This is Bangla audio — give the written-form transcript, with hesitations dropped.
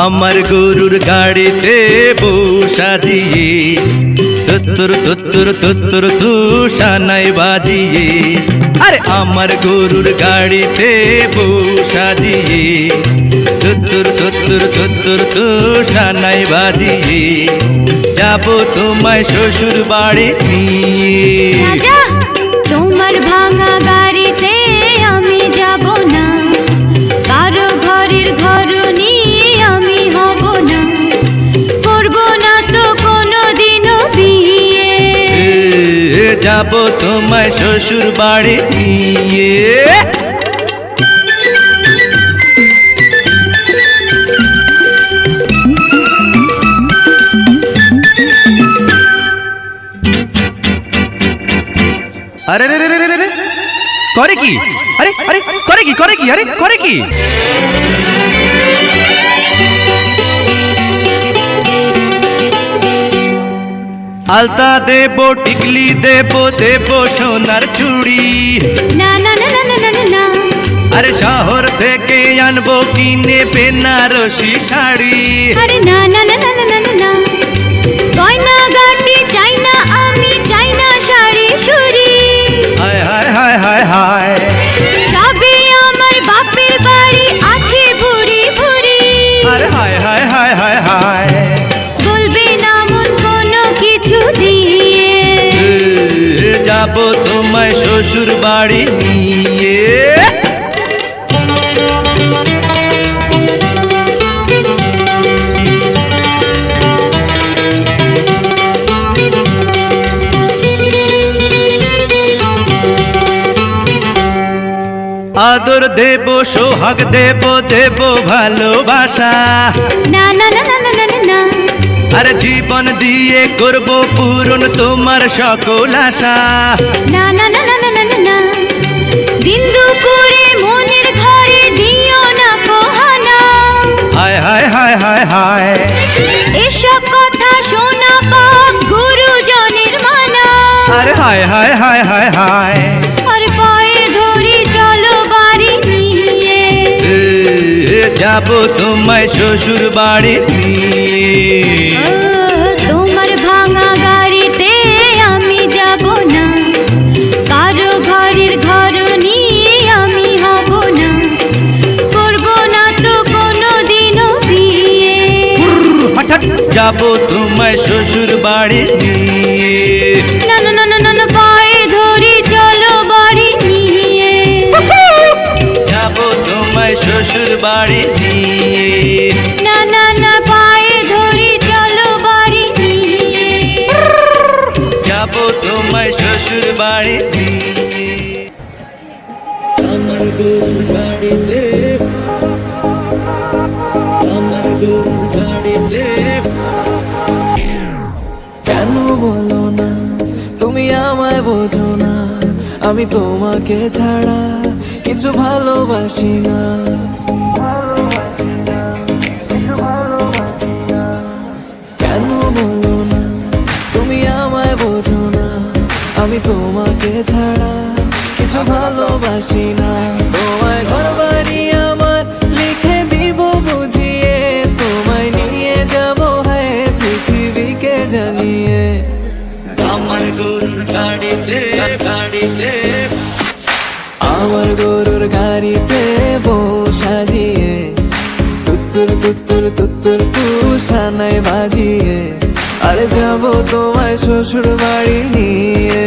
আমার গরুর গাড়িতে বউ সাজিয়ে তুত্তুর তুত্তুর তুত্তুর তু সানাই বাজিয়ে। আরে আমার গরুর গাড়িতে বউ সাজিয়ে তুত্তুর তুত্তুর তুত্তুর তু সানাই বাজিয়ে। যাবো তোমায় শ্বশুর বাড়ি নিয়ে। রাজা, তোমার ভাঙা গাড়িতে আমি যাব না, কারো ঘরের ঘরনি আমি হব না, করব না তো কোনোদিনও বিয়ে। যাবো তোমায় শ্বশুর বাড়ি নিয়ে। আরে রে রে রে রে করে কি? আরে আরে করে কি? করে কি? আরে করে কি? আলতা দেব, টিকলি দেব, দেব সোনার চুড়ি। না না না না না না না। আরে শহর থেকে আনবো কিনে বেনারসি শাড়ি। আরে না না না না না না না। গয়না গাটি চাই না আমি, চাই না শাড়ি সুরি। হায় হায় হায় হায় হায়। সবই আমার বাপের বাড়ি আছে ভুরি ভুরি। আরে হায় হায় হায় হায় হায়। বলবে না মন কোনো কিছু দিয়ে। যাবো তোমায় শ্বশুর বাড়ি নিয়ে। আদর দেব, সোহাগ দেব, দেব ভালোবাসা। না না না না না না না। আরে জীবন দিয়ে করব পূরণ তোমার সকল আশা। না না না না না না না। দিন দুপুরে মনের ঘরে দিও না কোহানা। হায় হায় হায় হায় হায়। এসব কথা শোনা পাপ গুরুজনের মানা। আরে হায় হায় হায় হায় হায়। আর পায়ে ধরি চলো বাড়ি নিয়ে। যাবো তোমায় শ্বশুর বাড়ি নিয়ে। তোমার ভাঙা গাড়িতে আমি যাব না, কারো ঘরের ঘরনি আমি হব না, করব না তো কোনোদিনও বিয়ে। হঠাৎ যাবো তোমায় শ্বশুর বাড়ি নিয়ে। না না না না না না, পায়ে ধরি চলো বাড়ি নিয়ে। যাবো তোমায় শ্বশুর বাড়ি নিয়ে। না না না, পায়ে ধরি চলো বাড়ি নিয়ে। যাবো তোমায় শ্বশুর বাড়ি নিয়ে। আমার গরুর গাড়িতে, আমার গরুর গাড়িতে। কেন বলো না তুমি আমায় বোঝো না, আমি তোমাকে ছাড়া কিছু ভালোবাসি না। কেন বলো না তুমি আমায় বোঝো না, আমি তোমাকে ছাড়া কিছু ভালোবাসি না। তোমায় ঘর বাড়ি আমার লিখে দিব বুঝিয়ে, তোমায় নিয়ে যাবো হ্যাঁ পৃথিবীকে জানিয়ে। আমার গরুর গাড়িতে, গাড়িতে। আমার গরুর গাড়িতে বউ সাজিয়ে তুত্তুর তুত্তুর তুত্তুর তু সানাই বাজিয়ে। আরে যাবো তোমায় শ্বশুর বাড়ি নিয়ে।